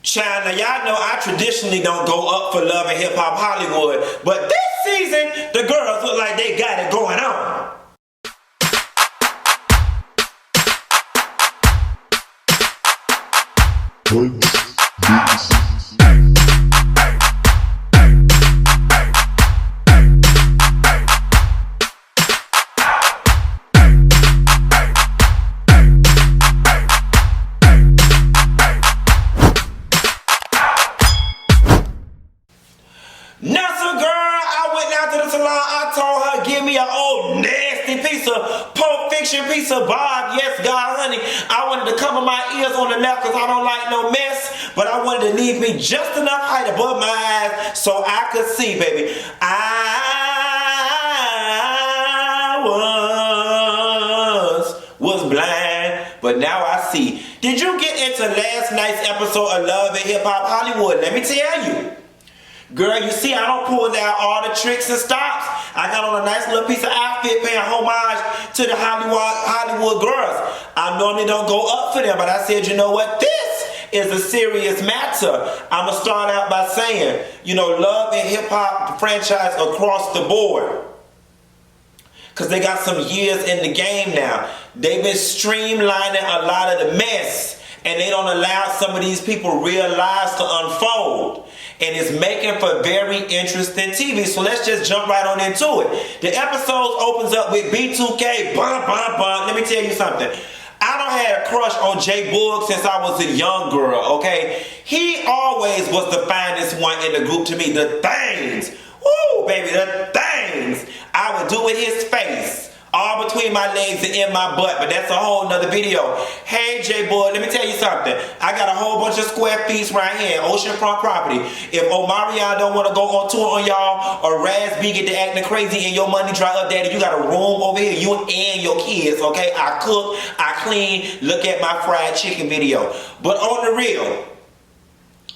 China, y'all know I traditionally don't go up for Love and Hip Hop Hollywood, but this season, the girls look like they got it going on. Now, so girl, I went down to the salon. I told her, give me an old nasty piece of Pulp Fiction, piece of Bob. Yes, God, honey. I wanted to cover my ears on the left because I don't like no mess. But I wanted to leave me just enough height above my eyes so I could see, baby. I was blind, but now I see. Did you get into last night's episode of Love and Hip Hop Hollywood? Let me tell you. Girl, you see, I don't pull down all the tricks and stops. I got on a nice little piece of outfit paying homage to the Hollywood girls. I normally don't go up for them, but I said, you know what? This is a serious matter. I'm going to start out by saying, you know, Love and Hip Hop franchise across the board. Because they got some years in the game now. They've been streamlining a lot of the mess. And they don't allow some of these people real lives to unfold. And it's making for very interesting TV. So let's just jump right on into it. The episode opens up with B2K. Bum, bum, bum. Let me tell you something. I don't have a crush on J Boog since I was a young girl, okay? He always was the finest one in the group to me. The things. Woo, baby, the things I would do with his face. All between my legs and in my butt, but that's a whole nother video. Hey, J Boy, let me tell you something. I got a whole bunch of square feet right here in oceanfront property. If Omarion don't want to go on tour on y'all, or Raz B get to acting crazy and your money dry up, daddy, you got a room over here, you and your kids, okay? I cook, I clean, look at my fried chicken video. But on the real,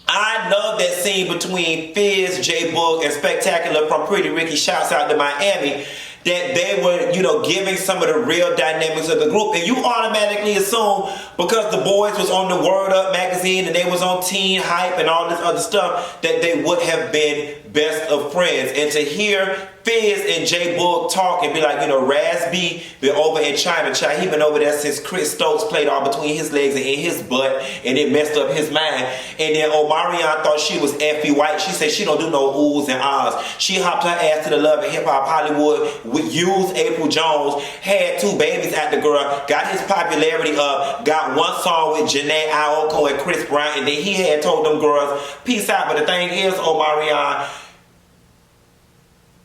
I love that scene between Fizz, J Boog, and Spectacular from Pretty Ricky. Shouts out to Miami. That they were, you know, giving some of the real dynamics of the group. And you automatically assume, because the boys was on the Word Up magazine and they was on Teen Hype and all this other stuff, that they would have been best of friends. And to hear Fizz and J Boog talk and be like, you know, Raz B been over in China. He been over there since Chris Stokes played all between his legs and in his butt, and it messed up his mind. And then Omarion thought she was Effie White. She said she don't do no oohs and ahs. She hopped her ass to the Love and Hip Hop Hollywood, used April Jones, had 2 babies at the girl, got his popularity up, got one song with Janae Aoko and Chris Brown, and then he had told them girls, peace out. But the thing is, Omarion,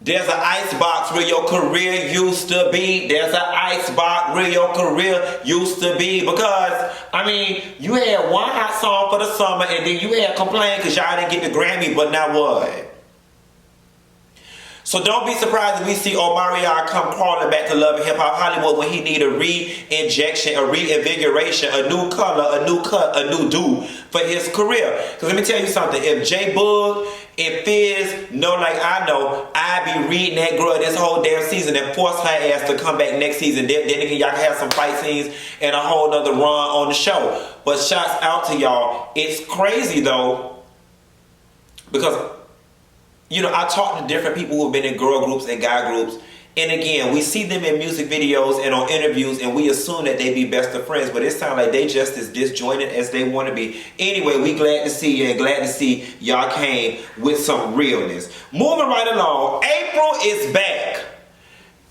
there's an icebox where your career used to be. There's an icebox where your career used to be. Because, I mean, you had one hot song for the summer and then you had complained because y'all didn't get the Grammy, but now what? So don't be surprised if we see Omarion come crawling back to Love and Hip Hop Hollywood when he need a re-injection, a reinvigoration, a new color, a new cut, a new do for his career. Because let me tell you something. If J Boog and Fizz know like I know, I be reading that girl this whole damn season and force her ass to come back next season. Then again, y'all can have some fight scenes and a whole nother run on the show. But shouts out to y'all. It's crazy though, because you know, I talk to different people who have been in girl groups and guy groups. And again, we see them in music videos and on interviews and we assume that they be best of friends. But it sounds like they just as disjointed as they want to be. Anyway, we glad to see you and glad to see y'all came with some realness. Moving right along, Apryl is back.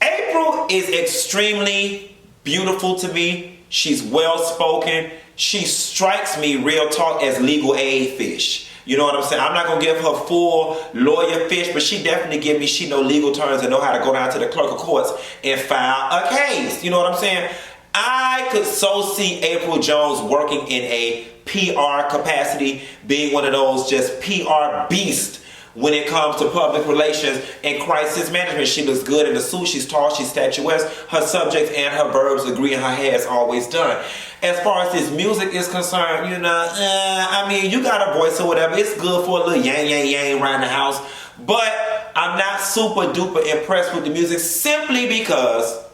Apryl is extremely beautiful to me. She's well spoken. She strikes me, real talk, as legal aid fish. You know what I'm saying? I'm not going to give her full lawyer fish, but she definitely give me, she know legal terms and know how to go down to the clerk of courts and file a case. You know what I'm saying? I could so see Apryl Jones working in a PR capacity, being one of those just PR beasts when it comes to public relations and crisis management. She looks good in the suit. She's tall. She's statuesque. Her subjects and her verbs agree, and her hair is always done. As far as this music is concerned, you know, I mean, you got a voice or whatever. It's good for a little yang, yang, yang around the house. But I'm not super duper impressed with the music simply because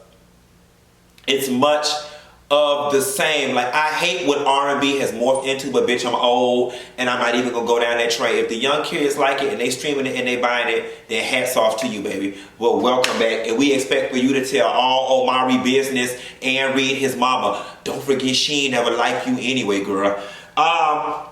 it's much of the same. Like, I hate what R&B has morphed into, but bitch, I'm old, and I'm not even gonna go down that train. If the young kids like it, and they streaming it, and they buying it, then hats off to you, baby. Well, welcome back, and we expect for you to tell all Omari business and read his mama. Don't forget, she ain't never liked you anyway, girl.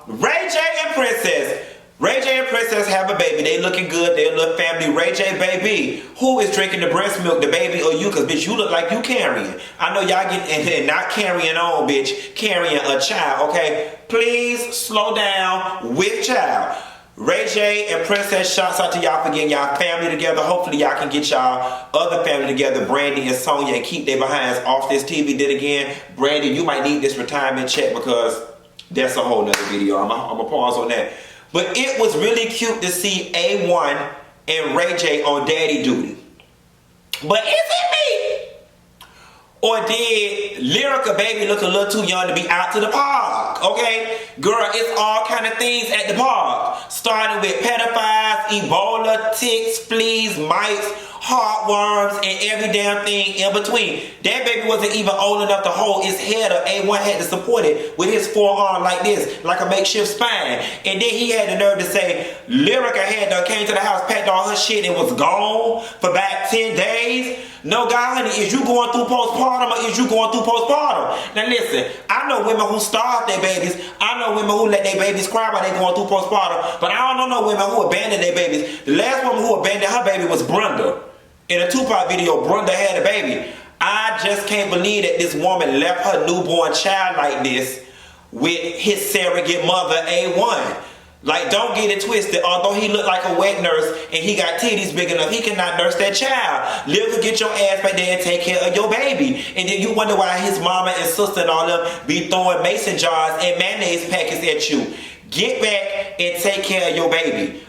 Ray J and Princess. Ray J and Princess have a baby. They looking good. They a little family. Ray J, baby. Who is drinking the breast milk, the baby or you? Because, bitch, you look like you carrying. I know y'all get, and not carrying on, bitch. Carrying a child, okay? Please slow down with child. Ray J and Princess, shouts out to y'all for getting y'all family together. Hopefully y'all can get y'all other family together, Brandy and Sonya, and keep their behinds off this TV. Then again, Brandy, you might need this retirement check, because that's a whole nother video. I'm gonna pause on that. But it was really cute to see A1 and Ray J on daddy duty. But is it me? Or did Lyrica baby look a little too young to be out to the park? Okay? Girl, it's all kind of things at the park. Starting with pedophiles, Ebola, ticks, fleas, mites, heartworms, and every damn thing in between. That baby wasn't even old enough to hold his head up. A1 had to support it with his forearm like this, like a makeshift spine. And then he had the nerve to say, Lyrica came to the house, packed all her shit, and was gone for about 10 days. No, God, honey, is you going through postpartum, or is you going through postpartum? Now listen, I know women who starve their babies. I know women who let their babies cry while they going through postpartum. But I don't know no women who abandon their babies. The last woman who abandoned her baby was Brenda. In a Tupac video, Brenda had a baby. I just can't believe that this woman left her newborn child like this with his surrogate mother, A1. Like, don't get it twisted. Although he looked like a wet nurse and he got titties big enough, he cannot nurse that child. Live to get your ass back there and take care of your baby. And then you wonder why his mama and sister and all them be throwing mason jars and mayonnaise packets at you. Get back and take care of your baby.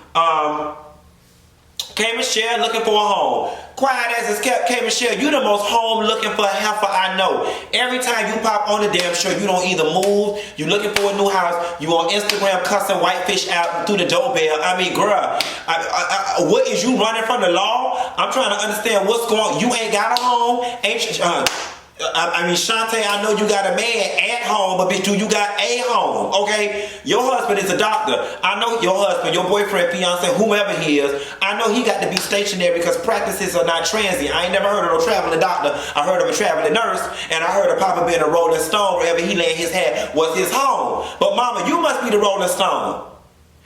K. Michelle looking for a home. Quiet as it's kept, K. Michelle, you the most home looking for a heifer I know. Every time you pop on the damn show, you don't either move, you looking for a new house, you on Instagram cussing whitefish out through the doorbell. I mean, girl, what is you running from the law? I'm trying to understand what's going on. You ain't got a home, ain't you? I mean, Shantae, I know you got a man at home, but bitch, do you got a home, okay? Your husband is a doctor. I know your husband, your boyfriend, fiance, whomever he is, I know he got to be stationary because practices are not transient. I ain't never heard of a traveling doctor. I heard of a traveling nurse, and I heard of Papa being a Rolling Stone. Wherever he laid his hat was his home. But mama, you must be the Rolling Stone.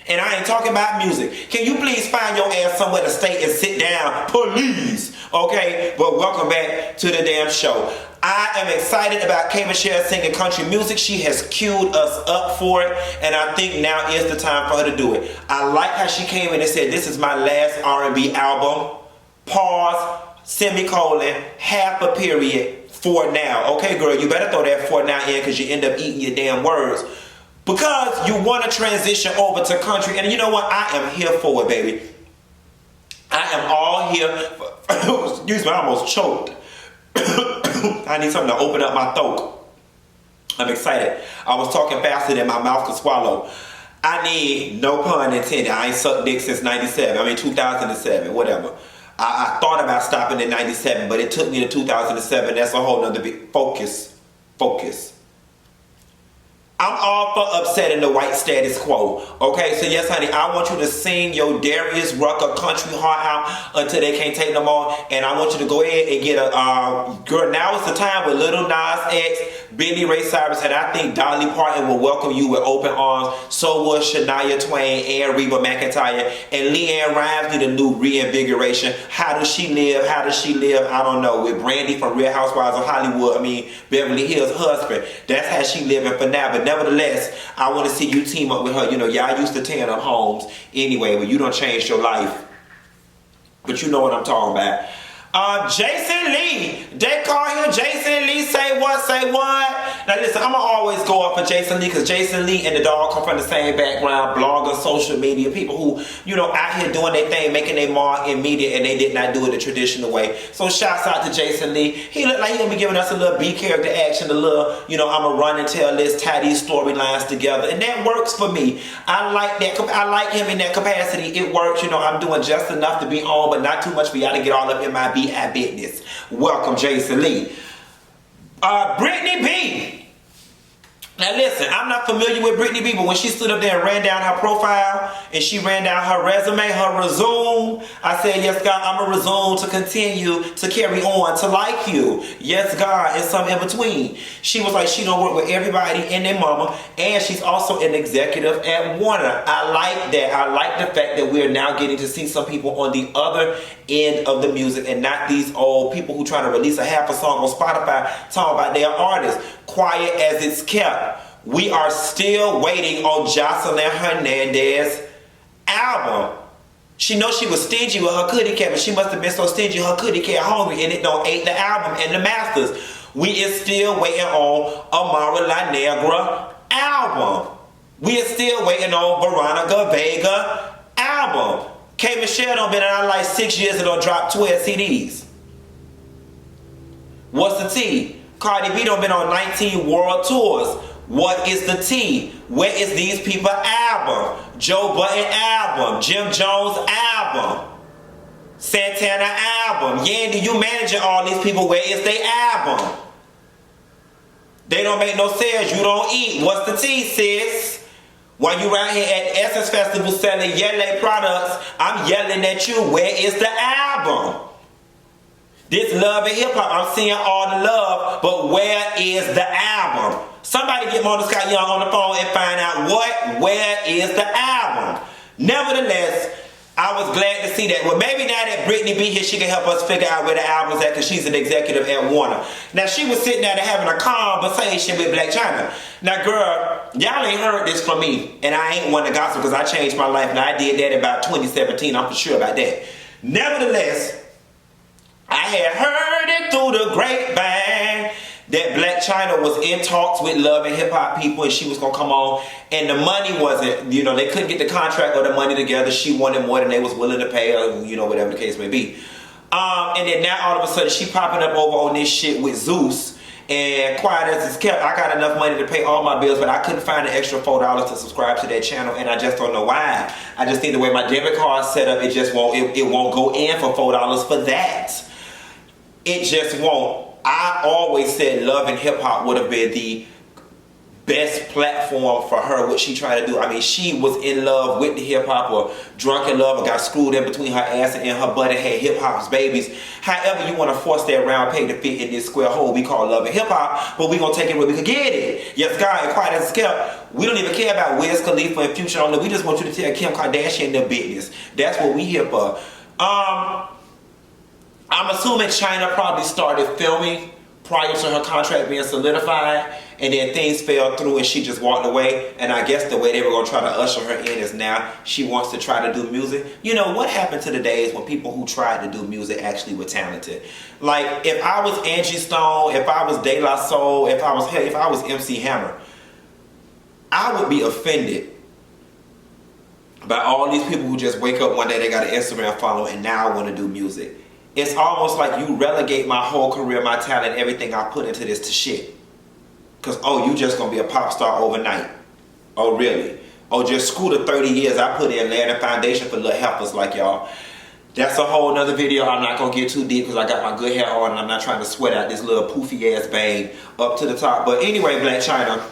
And I ain't talking about music. Can you please find your ass somewhere to stay and sit down, please? Okay, but welcome back to the damn show. I am excited about K. Michelle singing country music. She has queued us up for it, and I think now is the time for her to do it. I like how she came in and said, this is my last R&B album. Pause, semicolon, half a period, for now. Okay, girl, you better throw that for now in because you end up eating your damn words. Because you want to transition over to country, and you know what? I am here for it, baby. I am all here for, excuse me, I almost choked. I need something to open up my throat. I'm excited. I was talking faster than my mouth could swallow. I need, no pun intended, I ain't sucked dick since 2007, whatever. I thought about stopping in 97, but it took me to 2007. That's a whole nother big focus. I'm all for upsetting the white status quo. Okay, so yes, honey, I want you to sing your Darius Rucker country heart out until they can't take no more. And I want you to go ahead and get a girl. Now is the time with Lil Nas X, Billy Ray Cyrus, and I think Dolly Parton will welcome you with open arms. So will Shania Twain and Reba McEntire. And Leanne Rimes need a new reinvigoration. How does she live? I don't know. With Brandy from Real Housewives of Hollywood, Beverly Hills' husband. That's how she living for now. But nevertheless, I want to see you team up with her. You know, y'all used to tearing up homes anyway, but you done changed your life. But you know what I'm talking about. Jason Lee. They call him Jason Lee. Say what? Now listen, I'm going to always go up for Jason Lee because Jason Lee and the dog come from the same background. Bloggers, social media, people who, you know, out here doing their thing, making their mark in media, and they did not do it the traditional way. So shouts out to Jason Lee. He looked like he going to be giving us a little B character action, a little, you know, I'm going to run and tell this, tie these storylines together. And that works for me. I like that. I like him in that capacity. It works. You know, I'm doing just enough to be on, but not too much for y'all to get all up in my business. Welcome, Jason Lee. Brittany B. Now listen, I'm not familiar with Brittany B, but when she stood up there and ran down her profile and she ran down her resume, her resume, I said, yes, God, I'm a resume to continue to carry on, to like you. Yes, God, and some in between. She was like, she don't work with everybody and their mama, and she's also an executive at Warner. I like that. I like the fact that we're now getting to see some people on the other end of the music and not these old people who trying to release a half a song on Spotify talking about their artists. Quiet as it's kept. We are still waiting on Jocelyn Hernandez's album. She knows she was stingy with her kitty cat, but she must have been so stingy her kitty cat hungry and it don't ate the album and the masters. We is still waiting on Amara La Negra album. We is still waiting on Veronica Vega album. K. Michelle done been out like 6 years and done dropped 12 CDs. What's the T? Cardi B done been on 19 world tours. What is the T? Where is these people album? Joe Budden album. Jim Jones album. Santana album. Yandy, you managing all these people. Where is their album? They don't make no sales. You don't eat. What's the T, sis? While you around here at Essence Festival selling Yele products, I'm yelling at you. Where is the album? This love and hip hop, I'm seeing all the love, but where is the album? Somebody get Mona Scott Young on the phone and find out where is the album? Nevertheless, I was glad to see that. Well, maybe now that Brittany be here, she can help us figure out where the album's at because she's an executive at Warner. Now, she was sitting there having a conversation with Blac Chyna. Now, girl, y'all ain't heard this from me, and I ain't one to gossip because I changed my life, and I did that in about 2017. I'm for sure about that. Nevertheless, I had heard it through the grapevine that Blac Chyna was in talks with Love and Hip Hop people and she was going to come on. And the money wasn't, they couldn't get the contract or the money together. She wanted more than they was willing to pay her, whatever the case may be. And then now all of a sudden she popping up over on this shit with Zeus. And quiet as it's kept, I got enough money to pay all my bills, but I couldn't find an extra $4 to subscribe to that channel, and I just don't know why. I just think the way my debit card set up, it just won't, it won't go in for $4 for that. It just won't. I always said Love and Hip Hop would have been the best platform for her, what she tried to do. I mean, she was in love with the hip hop or drunk in love or got screwed in between her ass and her butt and had hip hop's babies. However you want to force that round peg to fit in this square hole we call Love and Hip Hop, but we going to take it where we can get it. Yes, God, and quiet as it's kept, we don't even care about Wiz Khalifa and Future only. We just want you to tell Kim Kardashian their business. That's what we here for. I'm assuming Chyna probably started filming prior to her contract being solidified, and then things fell through and she just walked away. And I guess the way they were going to try to usher her in is now she wants to try to do music. What happened to the days when people who tried to do music actually were talented? Like, if I was Angie Stone, if I was De La Soul, if I was MC Hammer, I would be offended by all these people who just wake up one day, they got an Instagram following, and now I want to do music. It's almost like you relegate my whole career, my talent, everything I put into this to shit. Because, you just going to be a pop star overnight. Oh, really? Oh, just screw the 30 years I put in laying a foundation for little helpers like y'all. That's a whole nother video. I'm not going to get too deep because I got my good hair on and I'm not trying to sweat out this little poofy ass bang up to the top. But anyway, Blac Chyna,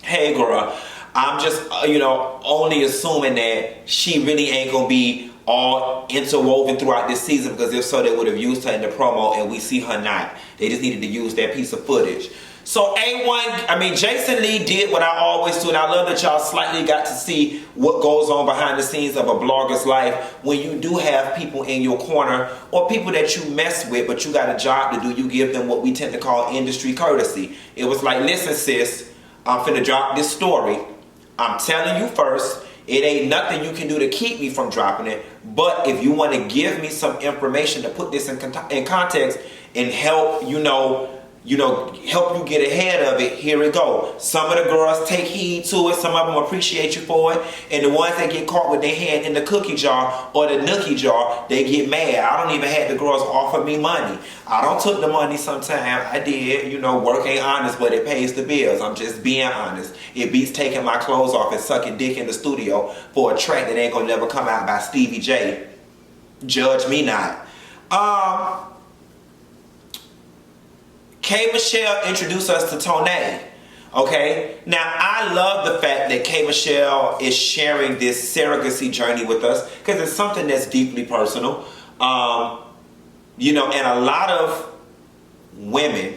hey girl, I'm just, only assuming that she really ain't going to be all interwoven throughout this season, because if so, they would have used her in the promo, and we see her not. They just needed to use that piece of footage. So Jason Lee did what I always do, and I love that y'all slightly got to see what goes on behind the scenes of a blogger's life when you do have people in your corner or people that you mess with, but you got a job to do. You give them what we tend to call industry courtesy. It was like, listen sis, I'm finna drop this story. I'm telling you first. It ain't nothing you can do to keep me from dropping it. But if you want to give me some information to put this in context and help, help you get ahead of it, here it go. Some of the girls take heed to it. Some of them appreciate you for it. And the ones that get caught with their hand in the cookie jar or the nookie jar, they get mad. I don't even have the girls offer me money. I don't took the money sometime. I did. Work ain't honest, but it pays the bills. I'm just being honest. It beats taking my clothes off and sucking dick in the studio for a track that ain't gonna never come out by Stevie J. Judge me not. K. Michelle introduced us to Tonay. Okay, now I love the fact that K. Michelle is sharing this surrogacy journey with us because it's something that's deeply personal. You know, and a lot of women,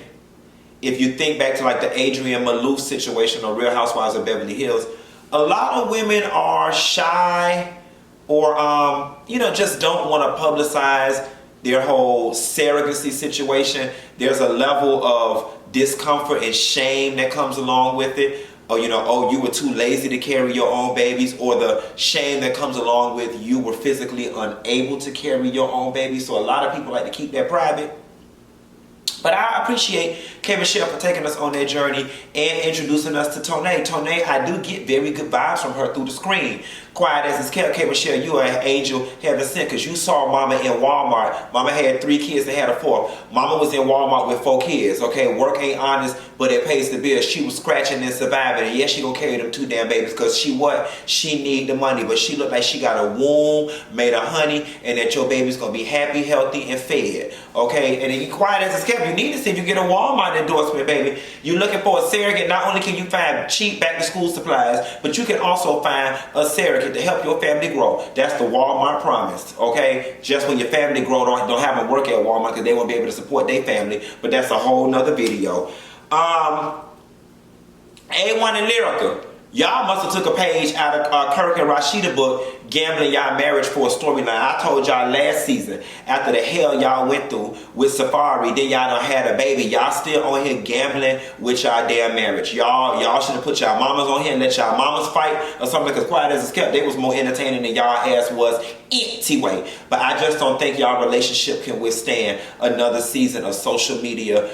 if you think back to like the Adrienne Maloof situation or Real Housewives of Beverly Hills, a lot of women are shy or, you know, just don't want to publicize their whole surrogacy situation. There's a level of discomfort and shame that comes along with it. Or, you know, oh, you were too lazy to carry your own babies, or the shame that comes along with you were physically unable to carry your own babies. So a lot of people like to keep that private. But I appreciate K. Michelle for taking us on that journey and introducing us to Tonay. Tonay, I do get very good vibes from her through the screen. Quiet as it's kept, K. Michelle, you are an angel heaven sent, because you saw Mama in Walmart. Mama had 3 kids and had a 4th. Mama was in Walmart with 4 kids, okay? Work ain't honest, but it pays the bills. She was scratching and surviving, and yes, she gonna carry them 2 damn babies, because she need the money, but she looked like she got a womb made of honey, and that your baby's gonna be happy, healthy, and fed, okay? And then you quiet as it's kept, you need to see if you get a Walmart endorsement, baby. You're looking for a surrogate. Not only can you find cheap back-to-school supplies, but you can also find a surrogate to help your family grow. That's the Walmart promise, okay? Just when your family grow, don't have them work at Walmart because they won't be able to support their family, but that's a whole nother video. A1 and Lyrica. Y'all must have took a page out of Kirk and Rashida book, Gambling Y'all Marriage for a Storyline. I told y'all last season, after the hell y'all went through with Safari, then y'all done had a baby. Y'all still on here gambling with y'all damn marriage. Y'all should have put y'all mamas on here and let y'all mamas fight or something, because quiet as it's kept, they was more entertaining than y'all ass was anyway. But I just don't think y'all relationship can withstand another season of social media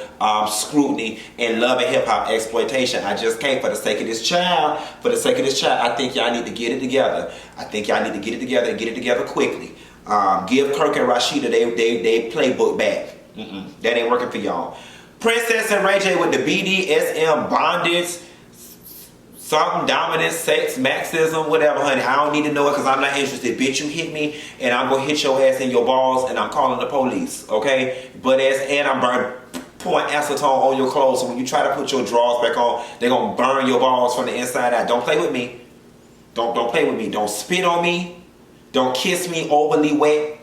scrutiny and love and hip hop exploitation. I just can't. For the sake of this child, I think y'all need to get it together. I think y'all need to get it together and get it together quickly. Give Kirk and Rashida they playbook back. That ain't working for y'all. Princess and Ray J with the BDSM bondage, something, dominance, sex, maxism, whatever, honey. I don't need to know it because I'm not interested. Bitch, you hit me and I'm gonna hit your ass in your balls and I'm calling the police, okay? And I'm pouring acetone on your clothes, so when you try to put your drawers back on, they're gonna burn your balls from the inside out. Don't play with me. Don't play with me. Don't spit on me. Don't kiss me overly wet.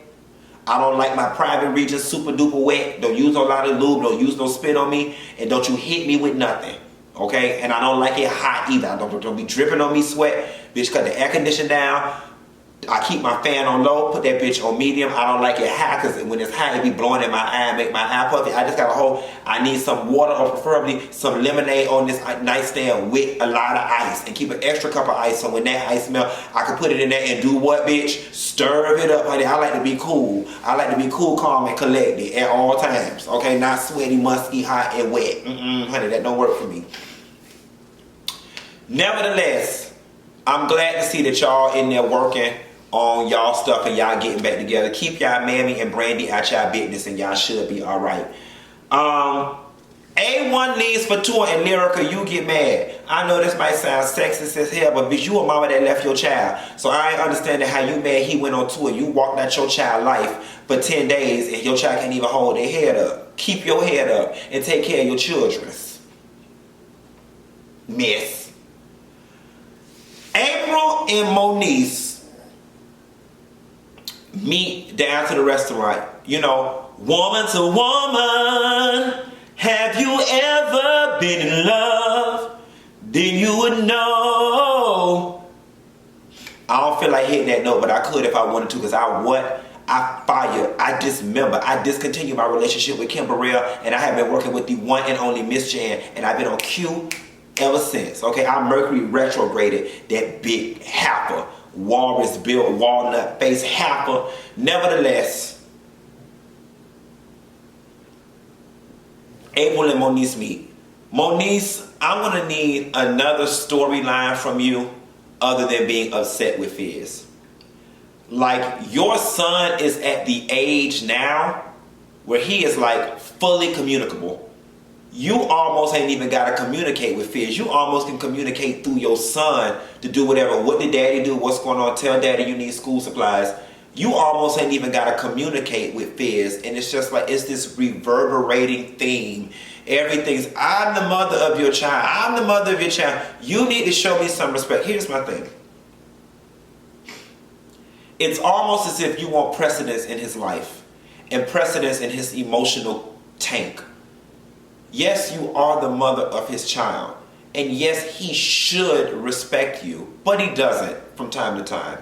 I don't like my private region super duper wet. Don't use a lot of lube. Don't use no spit on me. And don't you hit me with nothing. Okay? And I don't like it hot either. Don't be dripping on me sweat. Bitch, cut the air conditioner down. I keep my fan on low, put that bitch on medium. I don't like it high, because when it's high, it be blowing in my eye and make my eye puffy. I just got I need some water, or preferably some lemonade on this nightstand with a lot of ice. And keep an extra cup of ice, so when that ice melt, I can put it in there and do what, bitch? Stir it up, honey. I like to be cool. I like to be cool, calm, and collected at all times. Okay? Not sweaty, musky, hot, and wet. Honey, that don't work for me. Nevertheless, I'm glad to see that y'all in there working on y'all stuff and y'all getting back together. Keep y'all Mammy and Brandy out y'all business and y'all should be alright. A1 leaves for tour and Lyrica, you get mad. I know this might sound sexist as hell, but bitch, you a mama that left your child. So I ain't understanding how you mad he went on tour. You walked out your child life for 10 days and your child can't even hold their head up. Keep your head up and take care of your children. Miss. Apryl and Moniece meet down to the restaurant. You know, woman to woman, have you ever been in love? Then you would know. I don't feel like hitting that note, but I could if I wanted to, because I discontinued my relationship with Kimberly, and I have been working with the one and only Miss Jan, and I've been on Q ever since. Okay, I Mercury retrograded that big heifer, walrus built, walnut face heifer. Nevertheless, Apryl and Moniece meet. Moniece, I'm gonna need another storyline from you other than being upset with Fizz. Like, your son is at the age now where he is like fully communicable. You almost ain't even got to communicate with Fizz. You almost can communicate through your son to do whatever. What did daddy do? What's going on? Tell daddy you need school supplies. You almost ain't even got to communicate with Fizz. And it's just like, it's this reverberating theme Everything's, I'm the mother of your child. I'm the mother of your child. You need to show me some respect. Here's my thing. It's almost as if you want precedence in his life and precedence in his emotional tank. Yes, you are the mother of his child. And yes, he should respect you, but he doesn't from time to time.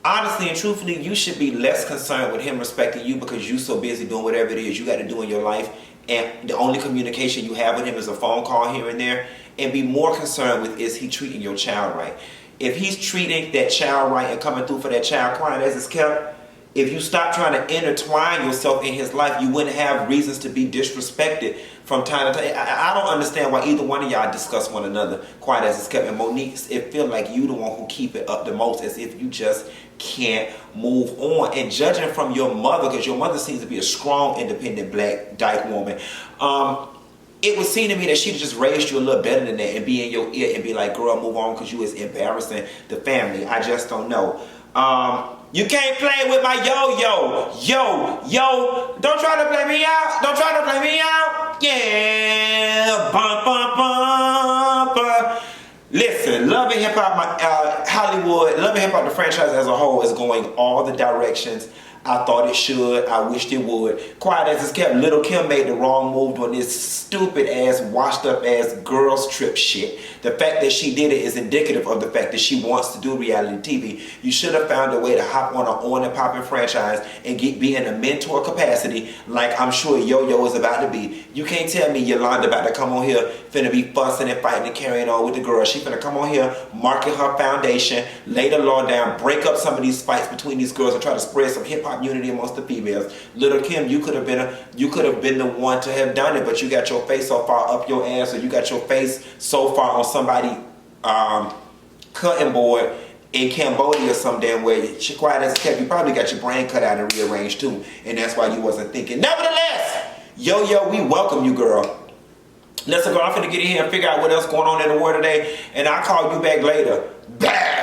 Honestly and truthfully, you should be less concerned with him respecting you because you're so busy doing whatever it is you got to do in your life, and the only communication you have with him is a phone call here and there, and be more concerned with, is he treating your child right? If he's treating that child right and coming through for that child, quiet as it's kept, if you stop trying to intertwine yourself in his life, you wouldn't have reasons to be disrespected from time to time. I don't understand why either one of y'all discuss one another, quiet as it's kept. And Moniece, it feel like you the one who keep it up the most, as if you just can't move on. And judging from your mother, because your mother seems to be a strong, independent, black, dyke woman, it would seem to me that she'd just raised you a little better than that and be in your ear and be like, girl, move on because you is embarrassing the family. I just don't know. You can't play with my yo-yo. Yo. Don't try to play me out. Don't try to play me out. Yeah. Bum, bum, bum, bum. Listen, Love and Hip Hop, Hollywood, Love and Hip Hop, the franchise as a whole is going all the directions I thought it should. I wished it would. Quiet as it's kept, Little Kim made the wrong move on this stupid ass, washed up ass girls trip shit. The fact that she did it is indicative of the fact that she wants to do reality TV. You should have found a way to hop on an on and popping franchise and be in a mentor capacity like I'm sure Yo-Yo is about to be. You can't tell me Yolanda about to come on here finna be fussing and fighting and carrying on with the girl. She finna come on here, market her foundation, lay the law down, break up some of these fights between these girls and try to spread some hip hop unity amongst the females. Little Kim, you could have been the one to have done it, but you got your face so far up your ass, or you got your face so far on somebody cutting board in Cambodia some damn way. Quiet as kept, you probably got your brain cut out and rearranged too, and that's why you wasn't thinking. Nevertheless, Yo-Yo, we welcome you, girl. Listen, girl, I'm finna get in here and figure out what else going on in the world today, and I'll call you back later. Bam!